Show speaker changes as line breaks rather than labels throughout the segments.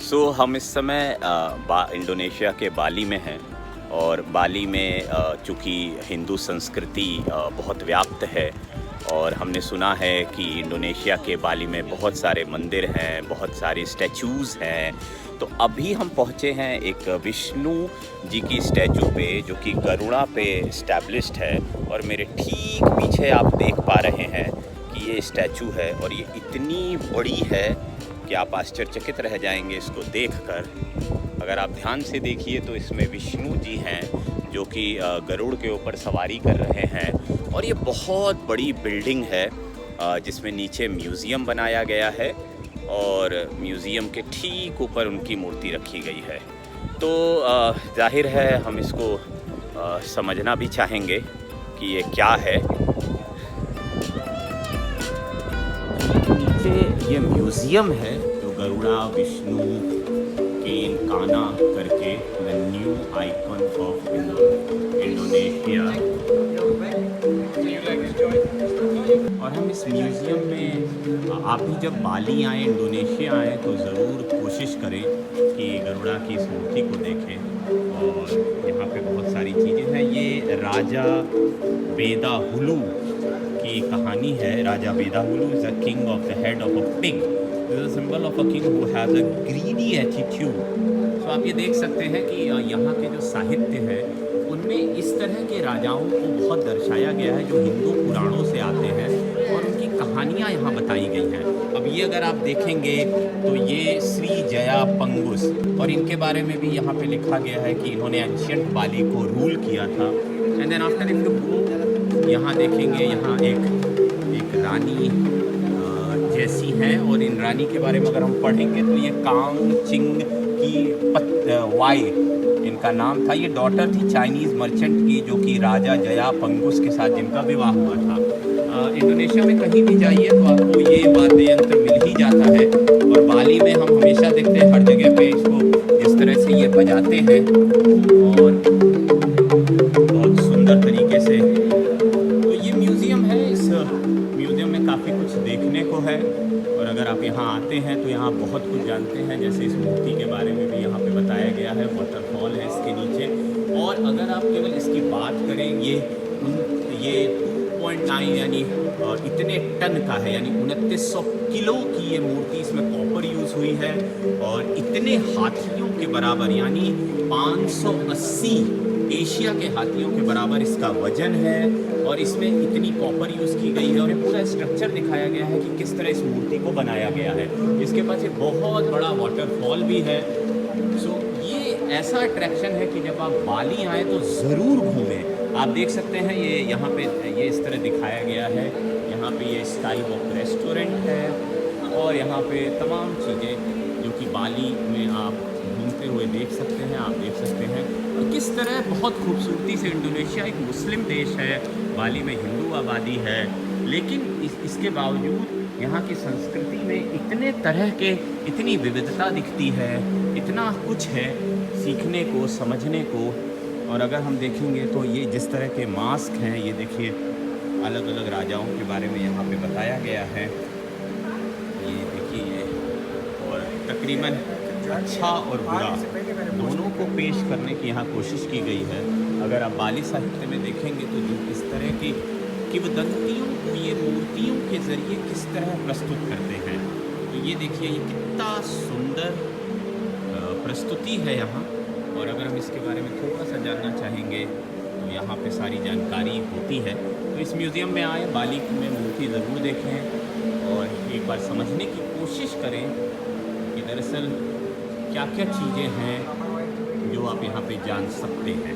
हम इस समय इंडोनेशिया के बाली में हैं और बाली में चूँकि हिंदू संस्कृति बहुत व्याप्त है और हमने सुना है कि इंडोनेशिया के बाली में बहुत सारे मंदिर हैं, बहुत सारी स्टैचूज़ हैं। तो अभी हम पहुँचे हैं एक विष्णु जी की स्टैचू पे जो कि गरुड़ा पे इस्टेब्लिश्ड है और मेरे ठीक पीछे आप देख पा रहे हैं कि ये स्टैचू है और ये इतनी बड़ी है कि आप आश्चर्यचकित रह जाएंगे इसको देखकर। अगर आप ध्यान से देखिए तो इसमें विष्णु जी हैं जो कि गरुड़ के ऊपर सवारी कर रहे हैं और ये बहुत बड़ी बिल्डिंग है जिसमें नीचे म्यूज़ियम बनाया गया है और म्यूज़ियम के ठीक ऊपर उनकी मूर्ति रखी गई है। तो जाहिर है हम इसको समझना भी चाहेंगे कि ये क्या है। नीचे ये म्यूज़ियम है जो गरुड़ा विष्णु केनकाना करके the new icon of Indonesia, और हम इस म्यूज़ियम में आप भी जब बाली आए, इंडोनेशिया आए तो ज़रूर कोशिश करें कि गरुड़ा की इस मूर्ति को देखें। और यहाँ पे बहुत सारी चीज़ें हैं। ये राजा वेदाहुलु की कहानी है। Raja Vedahulu is the king of the head of a pig. This is a symbol of a king who has a greedy attitude. तो आप ये देख सकते हैं कि यहाँ के जो साहित्य है उनमें इस तरह के राजाओं को बहुत दर्शाया गया है जो हिंदू पुराणों से आते हैं और उनकी कहानियाँ यहाँ बताई गई हैं। अब ये अगर आप देखेंगे तो ये श्री जया पंगुस, और इनके बारे में भी यहाँ पे लिखा गया है कि इन्होंने एंशिएंट बाली को रूल किया था। And then after if you go, यहाँ देखेंगे यहाँ एक रानी जैसी है और इन रानी के बारे में अगर हम पढ़ेंगे तो ये कांग चिंग की वाई इनका नाम था। ये डॉटर थी चाइनीज़ मर्चेंट की जो कि राजा जया पंगुस के साथ जिनका विवाह हुआ था। इंडोनेशिया में कहीं भी जाइए तो आपको ये वाद्य यंत्र मिल ही जाता है और बाली में हम हमेशा देखते हैं हर जगह पे इसको इस तरह से ये बजाते हैं और बहुत सुंदर तरीके से। तो ये म्यूज़ियम है। इस म्यूज़ियम में काफ़ी कुछ देखने को है और अगर आप यहाँ आते हैं तो यहाँ बहुत कुछ जानते हैं। जैसे इस मूर्ति के बारे में भी यहाँ पे बताया गया है, वाटरफॉल है इसके नीचे। और अगर आप केवल इसकी बात करें, ये 2.9 यानी इतने टन का है, यानी 2900 किलो की ये मूर्ति, इसमें कॉपर यूज़ हुई है और इतने हाथियों के बराबर यानी 580 एशिया के हाथियों के बराबर इसका वजन है और इसमें इतनी कॉपर यूज़ की गई है और ये पूरा स्ट्रक्चर दिखाया गया है कि किस तरह इस मूर्ति को बनाया गया है। इसके पास एक बहुत बड़ा वाटरफॉल भी है। सो ये ऐसा अट्रैक्शन है कि जब आप बाली आएँ तो ज़रूर घूमें। आप देख सकते हैं ये यहाँ पे ये इस तरह दिखाया गया है। यहाँ पे ये स्काई वॉक रेस्टोरेंट है और यहाँ पे तमाम चीज़ें जो कि बाली में आप घूमते हुए देख सकते हैं। आप देख सकते हैं और किस तरह बहुत खूबसूरती से इंडोनेशिया एक मुस्लिम देश है, बाली में हिंदू आबादी है, लेकिन इसके बावजूद यहाँ की संस्कृति में इतने तरह के इतनी विविधता दिखती है, इतना कुछ है सीखने को, समझने को। और अगर हम देखेंगे तो ये जिस तरह के मास्क हैं, ये देखिए अलग अलग राजाओं के बारे में यहाँ पे बताया गया है। ये देखिए और तकरीबन अच्छा और बुरा दोनों को पेश करने की यहाँ कोशिश की गई है। अगर आप बाली साहित्य में देखेंगे तो जो इस तरह की किंवदंतियों को ये मूर्तियों के ज़रिए किस तरह प्रस्तुत करते हैं, तो ये देखिए ये कितना सुंदर प्रस्तुति है यहाँ। और अगर हम इसके बारे में थोड़ा सा जानना चाहेंगे तो यहाँ पे सारी जानकारी होती है। तो इस म्यूज़ियम में आए, बाली में मूर्ति ज़रूर देखें और एक बार समझने की कोशिश करें कि दरअसल क्या क्या चीज़ें हैं जो आप यहाँ पे जान सकते हैं।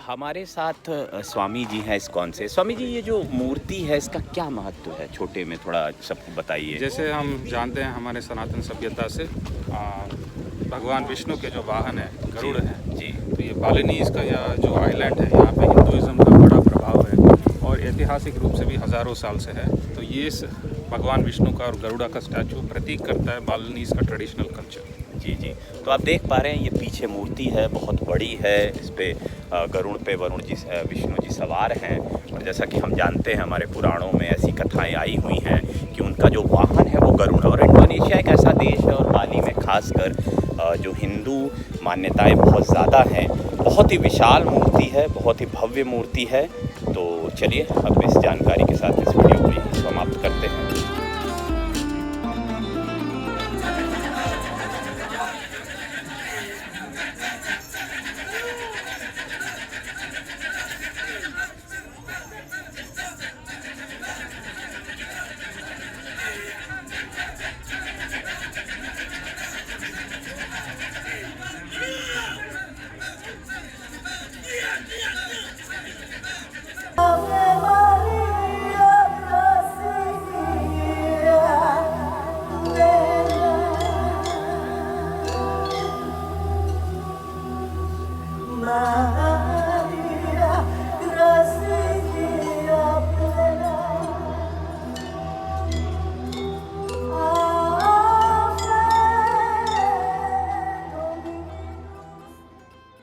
हमारे साथ स्वामी जी हैं इस्कॉन से। स्वामी जी, ये जो मूर्ति है इसका क्या महत्व है, छोटे में थोड़ा सबको बताइए।
जैसे हम जानते हैं हमारे सनातन सभ्यता से भगवान विष्णु के जो वाहन है गरुड़ है जी, तो ये बालिनीज का या जो आइलैंड है यहाँ पे हिंदुइज्म का बड़ा प्रभाव है और ऐतिहासिक रूप से भी हज़ारों साल से है। तो ये इस भगवान विष्णु का और गरुड़ा का स्टैचू प्रतीक करता है बालिनीज का ट्रेडिशनल कल्चर।
जी जी। तो आप देख पा रहे हैं ये पीछे मूर्ति है, बहुत बड़ी है, इस पे गरुड़ पे वरुण जी विष्णु जी सवार हैं। और जैसा कि हम जानते हैं हमारे पुराणों में ऐसी कथाएं आई हुई हैं कि उनका जो वाहन है वो गरुड़ है। और इंडोनेशिया एक ऐसा देश है और बाली में खासकर जो हिंदू मान्यताएं बहुत ज़्यादा हैं, बहुत ही विशाल मूर्ति है, बहुत ही भव्य मूर्ति है। तो चलिए अब इस जानकारी के साथ इस वीडियो को यहीं समाप्त करते हैं।